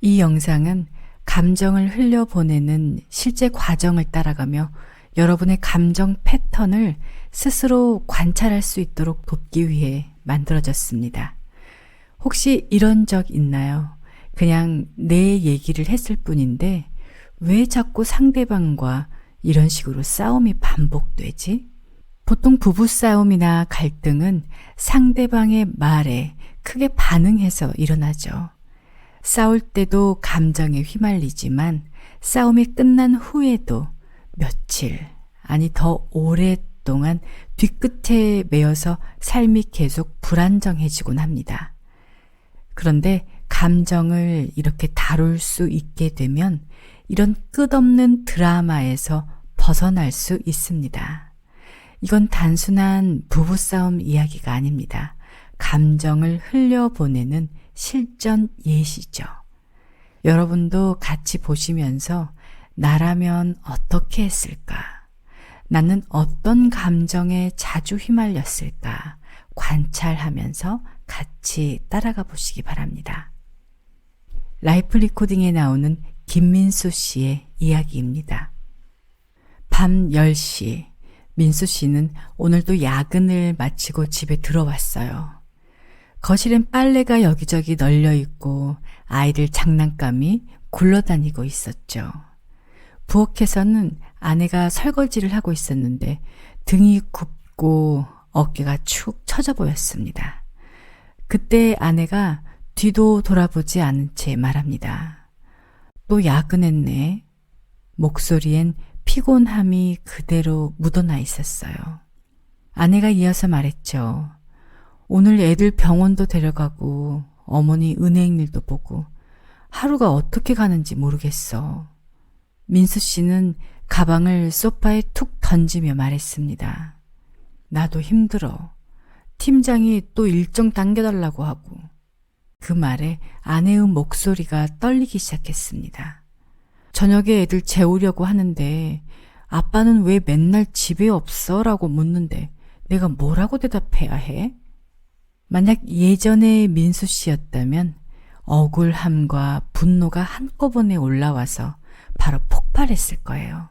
이 영상은 감정을 흘려보내는 실제 과정을 따라가며 여러분의 감정 패턴을 스스로 관찰할 수 있도록 돕기 위해 만들어졌습니다. 혹시 이런 적 있나요? 그냥 내 얘기를 했을 뿐인데 왜 자꾸 상대방과 이런 식으로 싸움이 반복되지? 보통 부부싸움이나 갈등은 상대방의 말에 크게 반응해서 일어나죠. 싸울 때도 감정에 휘말리지만 싸움이 끝난 후에도 며칠, 아니 더 오랫동안 뒤끝에 매여서 삶이 계속 불안정해지곤 합니다. 그런데 감정을 이렇게 다룰 수 있게 되면 이런 끝없는 드라마에서 벗어날 수 있습니다. 이건 단순한 부부싸움 이야기가 아닙니다. 감정을 흘려보내는 실전 예시죠. 여러분도 같이 보시면서 나라면 어떻게 했을까? 나는 어떤 감정에 자주 휘말렸을까? 관찰하면서 같이 따라가 보시기 바랍니다. 라이프 리코딩에 나오는 김민수 씨의 이야기입니다. 밤 10시, 민수 씨는 오늘도 야근을 마치고 집에 들어왔어요. 거실엔 빨래가 여기저기 널려 있고 아이들 장난감이 굴러다니고 있었죠. 부엌에서는 아내가 설거지를 하고 있었는데 등이 굽고 어깨가 축 처져 보였습니다. 그때 아내가 뒤도 돌아보지 않은 채 말합니다. 또 야근했네. 목소리엔 피곤함이 그대로 묻어나 있었어요. 아내가 이어서 말했죠. 오늘 애들 병원도 데려가고 어머니 은행 일도 보고 하루가 어떻게 가는지 모르겠어. 민수 씨는 가방을 소파에 툭 던지며 말했습니다. 나도 힘들어. 팀장이 또 일정 당겨달라고 하고. 그 말에 아내의 목소리가 떨리기 시작했습니다. 저녁에 애들 재우려고 하는데 아빠는 왜 맨날 집에 없어? 라고 묻는데 내가 뭐라고 대답해야 해? 만약 예전의 민수 씨였다면 억울함과 분노가 한꺼번에 올라와서 바로 폭발했을 거예요.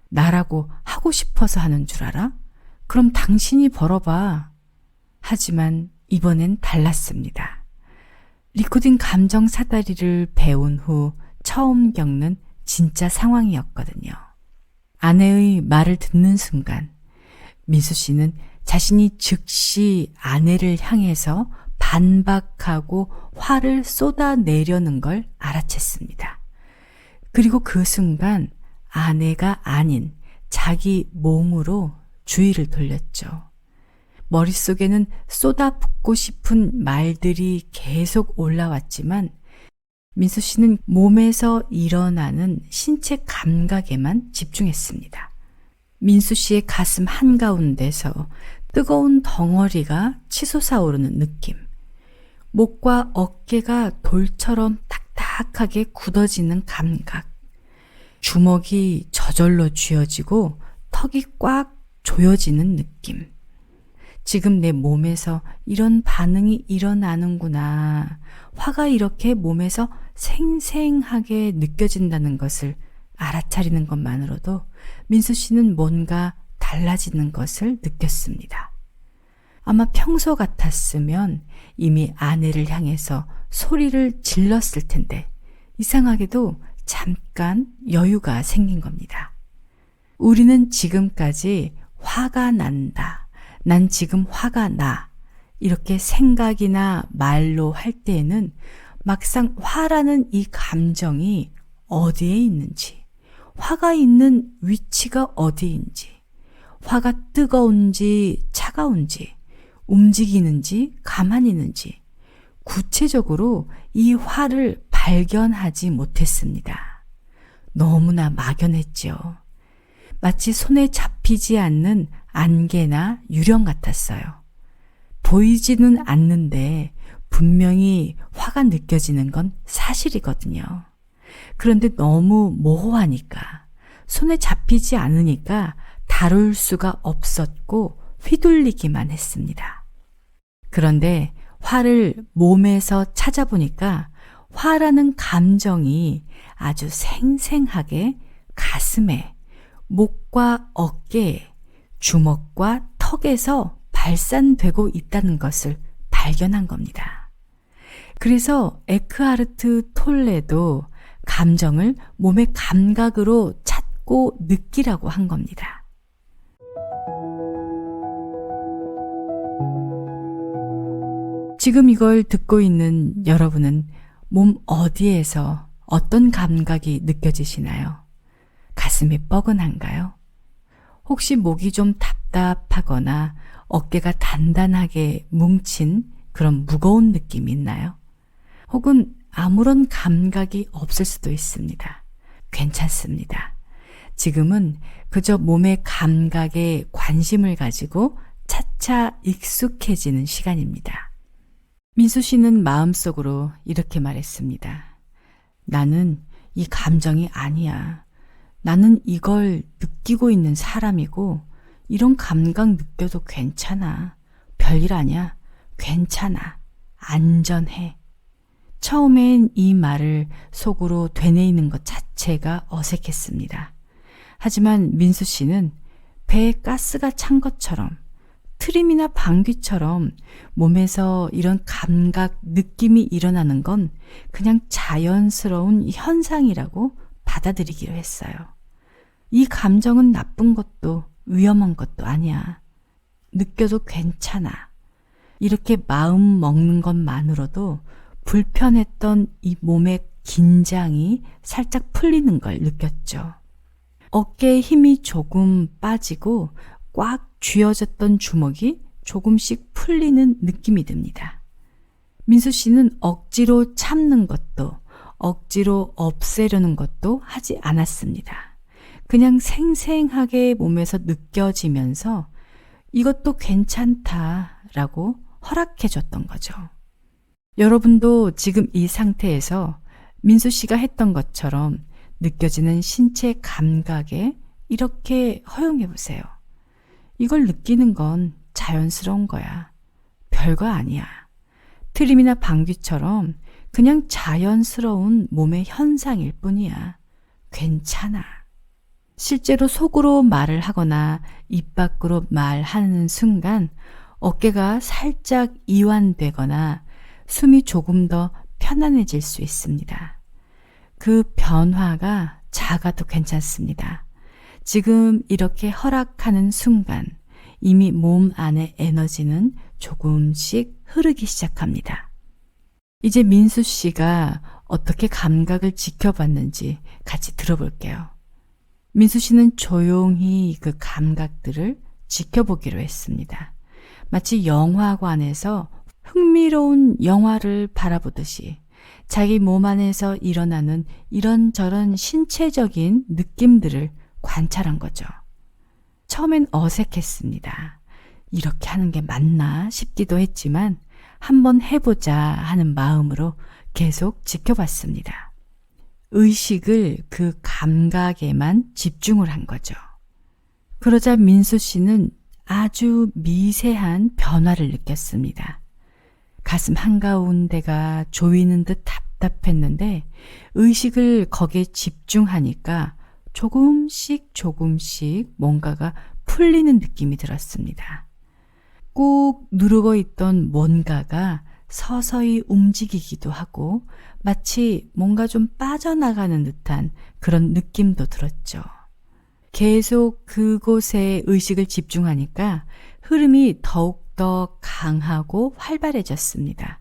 나라고 하고 싶어서 하는 줄 알아? 그럼 당신이 벌어봐. 하지만 이번엔 달랐습니다. 리코딩 감정 사다리를 배운 후 처음 겪는 진짜 상황이었거든요. 아내의 말을 듣는 순간 민수 씨는 자신이 즉시 아내를 향해서 반박하고 화를 쏟아내려는 걸 알아챘습니다. 그리고 그 순간 아내가 아닌 자기 몸으로 주의를 돌렸죠. 머릿속에는 쏟아붓고 싶은 말들이 계속 올라왔지만 민수 씨는 몸에서 일어나는 신체 감각에만 집중했습니다. 민수 씨의 가슴 한가운데서 뜨거운 덩어리가 치솟아오르는 느낌. 목과 어깨가 돌처럼 딱딱하게 굳어지는 감각. 주먹이 저절로 쥐어지고 턱이 꽉 조여지는 느낌. 지금 내 몸에서 이런 반응이 일어나는구나. 화가 이렇게 몸에서 생생하게 느껴진다는 것을 알아차리는 것만으로도 민수 씨는 뭔가 달라지는 것을 느꼈습니다. 아마 평소 같았으면 이미 아내를 향해서 소리를 질렀을 텐데 이상하게도 잠깐 여유가 생긴 겁니다. 우리는 지금까지 화가 난다. 난 지금 화가 나. 이렇게 생각이나 말로 할 때에는 막상 화라는 이 감정이 어디에 있는지, 화가 있는 위치가 어디인지, 화가 뜨거운지 차가운지, 움직이는지 가만히 있는지 구체적으로 이 화를 발견하지 못했습니다. 너무나 막연했죠. 마치 손에 잡히지 않는 안개나 유령 같았어요. 보이지는 않는데 분명히 화가 느껴지는 건 사실이거든요. 그런데 너무 모호하니까, 손에 잡히지 않으니까 다룰 수가 없었고 휘둘리기만 했습니다. 그런데 화를 몸에서 찾아보니까 화라는 감정이 아주 생생하게 가슴에, 목과 어깨에, 주먹과 턱에서 발산되고 있다는 것을 발견한 겁니다. 그래서 에크하르트 톨레도 감정을 몸의 감각으로 찾고 느끼라고 한 겁니다. 지금 이걸 듣고 있는 여러분은 몸 어디에서 어떤 감각이 느껴지시나요? 가슴이 뻐근한가요? 혹시 목이 좀 답답하거나 어깨가 단단하게 뭉친 그런 무거운 느낌이 있나요? 혹은 아무런 감각이 없을 수도 있습니다. 괜찮습니다. 지금은 그저 몸의 감각에 관심을 가지고 차차 익숙해지는 시간입니다. 민수 씨는 마음속으로 이렇게 말했습니다. 나는 이 감정이 아니야. 나는 이걸 느끼고 있는 사람이고 이런 감각 느껴도 괜찮아. 별일 아니야. 괜찮아. 안전해. 처음엔 이 말을 속으로 되뇌이는 것 자체가 어색했습니다. 하지만 민수 씨는 배에 가스가 찬 것처럼 트림이나 방귀처럼 몸에서 이런 감각, 느낌이 일어나는 건 그냥 자연스러운 현상이라고 받아들이기로 했어요. 이 감정은 나쁜 것도 위험한 것도 아니야. 느껴도 괜찮아. 이렇게 마음 먹는 것만으로도 불편했던 이 몸의 긴장이 살짝 풀리는 걸 느꼈죠. 어깨에 힘이 조금 빠지고 꽉 쥐어졌던 주먹이 조금씩 풀리는 느낌이 듭니다. 민수 씨는 억지로 참는 것도 억지로 없애려는 것도 하지 않았습니다. 그냥 생생하게 몸에서 느껴지면서 이것도 괜찮다라고 허락해 줬던 거죠. 여러분도 지금 이 상태에서 민수 씨가 했던 것처럼 느껴지는 신체 감각에 이렇게 허용해 보세요. 이걸 느끼는 건 자연스러운 거야. 별거 아니야. 트림이나 방귀처럼 그냥 자연스러운 몸의 현상일 뿐이야. 괜찮아. 실제로 속으로 말을 하거나 입 밖으로 말하는 순간 어깨가 살짝 이완되거나 숨이 조금 더 편안해질 수 있습니다. 그 변화가 작아도 괜찮습니다. 지금 이렇게 허락하는 순간 이미 몸 안의 에너지는 조금씩 흐르기 시작합니다. 이제 민수 씨가 어떻게 감각을 지켜봤는지 같이 들어볼게요. 민수 씨는 조용히 그 감각들을 지켜보기로 했습니다. 마치 영화관에서 흥미로운 영화를 바라보듯이 자기 몸 안에서 일어나는 이런저런 신체적인 느낌들을 관찰한 거죠. 처음엔 어색했습니다. 이렇게 하는 게 맞나 싶기도 했지만 한번 해보자 하는 마음으로 계속 지켜봤습니다. 의식을 그 감각에만 집중을 한 거죠. 그러자 민수 씨는 아주 미세한 변화를 느꼈습니다. 가슴 한가운데가 조이는 듯 답답했는데 의식을 거기에 집중하니까 조금씩 뭔가가 풀리는 느낌이 들었습니다. 꾹 누르고 있던 뭔가가 서서히 움직이기도 하고 마치 뭔가 좀 빠져나가는 듯한 그런 느낌도 들었죠. 계속 그곳에 의식을 집중하니까 흐름이 더욱더 강하고 활발해졌습니다.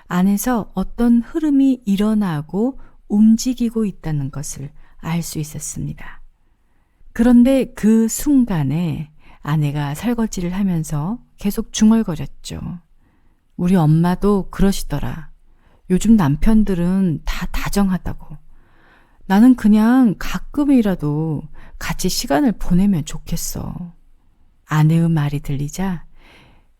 안에서 어떤 흐름이 일어나고 움직이고 있다는 것을 알 수 있었습니다. 그런데 그 순간에 아내가 설거지를 하면서 계속 중얼거렸죠. 우리 엄마도 그러시더라. 요즘 남편들은 다 다정하다고. 나는 그냥 가끔이라도 같이 시간을 보내면 좋겠어. 아내의 말이 들리자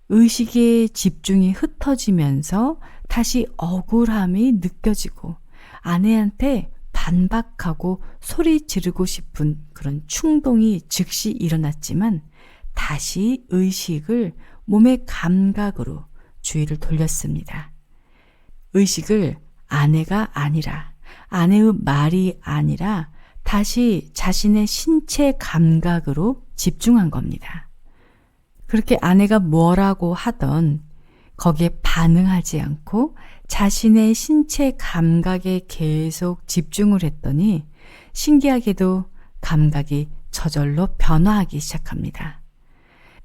의식의 집중이 흩어지면서 다시 억울함이 느껴지고 아내한테 반박하고 소리 지르고 싶은 그런 충동이 즉시 일어났지만 다시 의식을 몸의 감각으로 주의를 돌렸습니다. 의식을 아내가 아니라, 아내의 말이 아니라 다시 자신의 신체 감각으로 집중한 겁니다. 그렇게 아내가 뭐라고 하던 거기에 반응하지 않고 자신의 신체 감각에 계속 집중을 했더니 신기하게도 감각이 저절로 변화하기 시작합니다.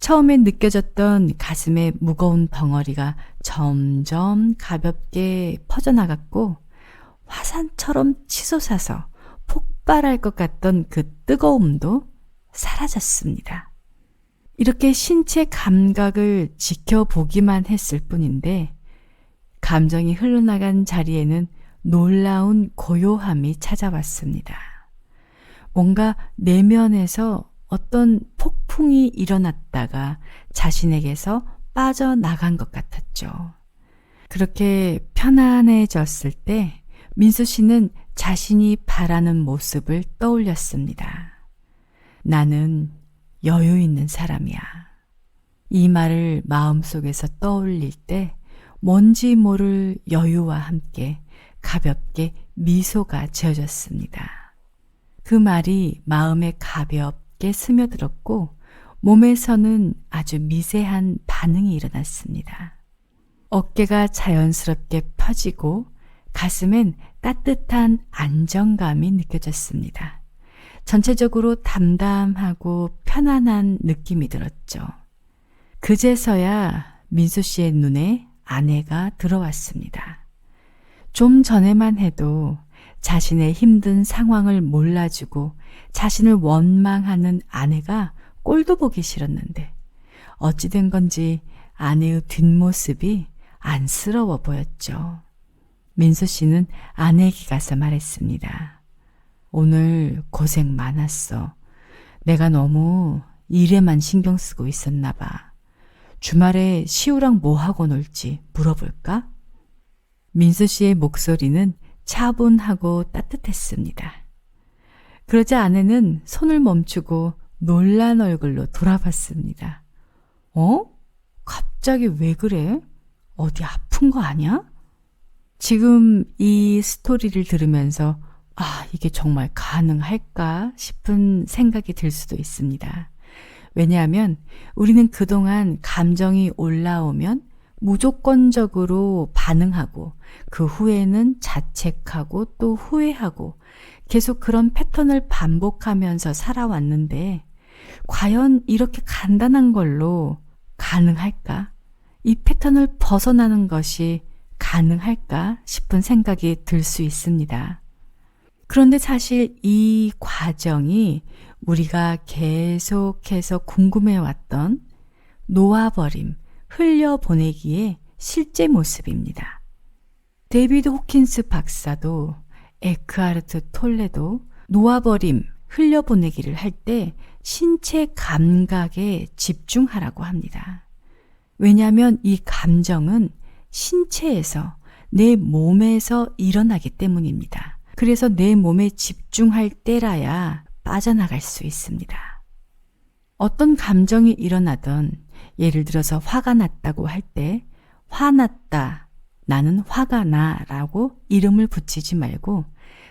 처음에 느껴졌던 가슴의 무거운 덩어리가 점점 가볍게 퍼져나갔고 화산처럼 치솟아서 폭발할 것 같던 그 뜨거움도 사라졌습니다. 이렇게 신체 감각을 지켜보기만 했을 뿐인데 감정이 흘러나간 자리에는 놀라운 고요함이 찾아왔습니다. 뭔가 내면에서 어떤 폭풍이 일어났다가 자신에게서 빠져나간 것 같았죠. 그렇게 편안해졌을 때 민수 씨는 자신이 바라는 모습을 떠올렸습니다. 나는 여유 있는 사람이야. 이 말을 마음속에서 떠올릴 때 뭔지 모를 여유와 함께 가볍게 미소가 지어졌습니다. 그 말이 마음에 가볍게 스며들었고 몸에서는 아주 미세한 반응이 일어났습니다. 어깨가 자연스럽게 펴지고 가슴엔 따뜻한 안정감이 느껴졌습니다. 전체적으로 담담하고 편안한 느낌이 들었죠. 그제서야 민수 씨의 눈에 아내가 들어왔습니다. 좀 전에만 해도 자신의 힘든 상황을 몰라주고 자신을 원망하는 아내가 꼴도 보기 싫었는데 어찌 된 건지 아내의 뒷모습이 안쓰러워 보였죠. 민수 씨는 아내에게 가서 말했습니다. 오늘 고생 많았어. 내가 너무 일에만 신경 쓰고 있었나 봐. 주말에 시우랑 뭐 하고 놀지 물어볼까? 민수 씨의 목소리는 차분하고 따뜻했습니다. 그러자 아내는 손을 멈추고 놀란 얼굴로 돌아봤습니다. 갑자기 왜 그래? 어디 아픈 거 아니야? 지금 이 스토리를 들으면서 이게 정말 가능할까 싶은 생각이 들 수도 있습니다. 왜냐하면 우리는 그동안 감정이 올라오면 무조건적으로 반응하고 그 후에는 자책하고 또 후회하고 계속 그런 패턴을 반복하면서 살아왔는데 과연 이렇게 간단한 걸로 가능할까? 이 패턴을 벗어나는 것이 가능할까 싶은 생각이 들 수 있습니다. 그런데 사실 이 과정이 우리가 계속해서 궁금해왔던 놓아버림, 흘려보내기의 실제 모습입니다. 데이비드 호킨스 박사도 에크하르트 톨레도 놓아버림, 흘려보내기를 할 때 신체 감각에 집중하라고 합니다. 왜냐하면 이 감정은 신체에서 내 몸에서 일어나기 때문입니다. 그래서 내 몸에 집중할 때라야 빠져나갈 수 있습니다. 어떤 감정이 일어나던 예를 들어서 화가 났다고 할 때 화났다, 나는 화가 나 라고 이름을 붙이지 말고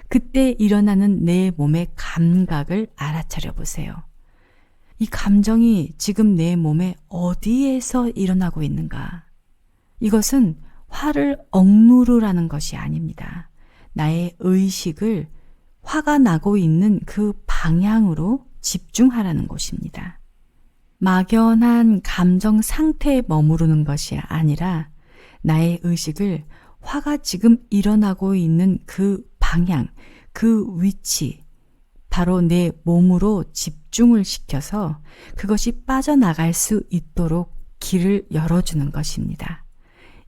그때 일어나는 내 몸의 감각을 알아차려 보세요. 이 감정이 지금 내 몸에 어디에서 일어나고 있는가? 이것은 화를 억누르라는 것이 아닙니다. 나의 의식을 화가 나고 있는 그 방향으로 집중하라는 것입니다. 막연한 감정 상태에 머무르는 것이 아니라 나의 의식을 화가 지금 일어나고 있는 그 방향, 그 위치, 바로 내 몸으로 집중을 시켜서 그것이 빠져나갈 수 있도록 길을 열어주는 것입니다.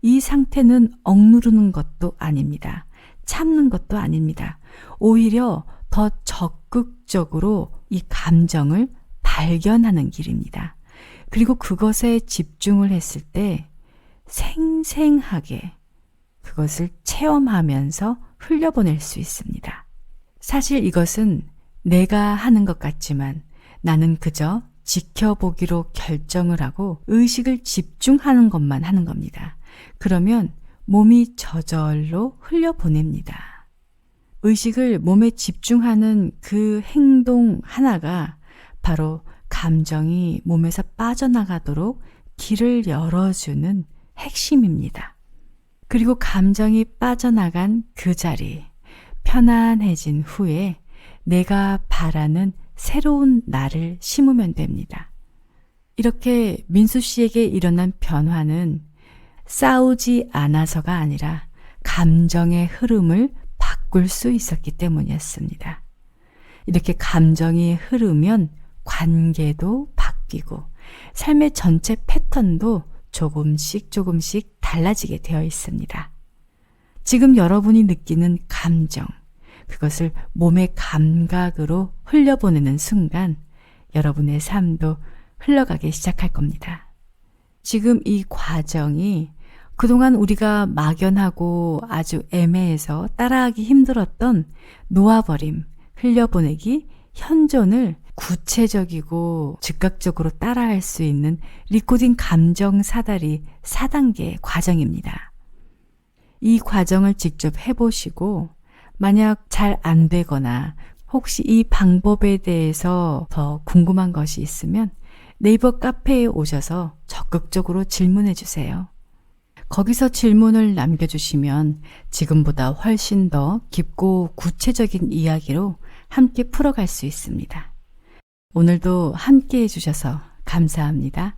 이 상태는 억누르는 것도 아닙니다. 참는 것도 아닙니다. 오히려 더 적극적으로 이 감정을 발견하는 길입니다. 그리고 그것에 집중을 했을 때 생생하게 그것을 체험하면서 흘려보낼 수 있습니다. 사실 이것은 내가 하는 것 같지만 나는 그저 지켜보기로 결정을 하고 의식을 집중하는 것만 하는 겁니다. 그러면 몸이 저절로 흘려보냅니다. 의식을 몸에 집중하는 그 행동 하나가 바로 감정이 몸에서 빠져나가도록 길을 열어주는 핵심입니다. 그리고 감정이 빠져나간 그 자리, 편안해진 후에 내가 바라는 새로운 나를 심으면 됩니다. 이렇게 민수 씨에게 일어난 변화는 싸우지 않아서가 아니라 감정의 흐름을 바꿀 수 있었기 때문이었습니다. 이렇게 감정이 흐르면 관계도 바뀌고 삶의 전체 패턴도 조금씩 달라지게 되어 있습니다. 지금 여러분이 느끼는 감정, 그것을 몸의 감각으로 흘려보내는 순간 여러분의 삶도 흘러가기 시작할 겁니다. 지금 이 과정이 그동안 우리가 막연하고 아주 애매해서 따라하기 힘들었던 놓아버림, 흘려보내기, 현존을 구체적이고 즉각적으로 따라할 수 있는 리코딩 감정 사다리 4단계 과정입니다. 이 과정을 직접 해보시고 만약 잘 안 되거나 혹시 이 방법에 대해서 더 궁금한 것이 있으면 네이버 카페에 오셔서 적극적으로 질문해 주세요. 거기서 질문을 남겨주시면 지금보다 훨씬 더 깊고 구체적인 이야기로 함께 풀어갈 수 있습니다. 오늘도 함께 해주셔서 감사합니다.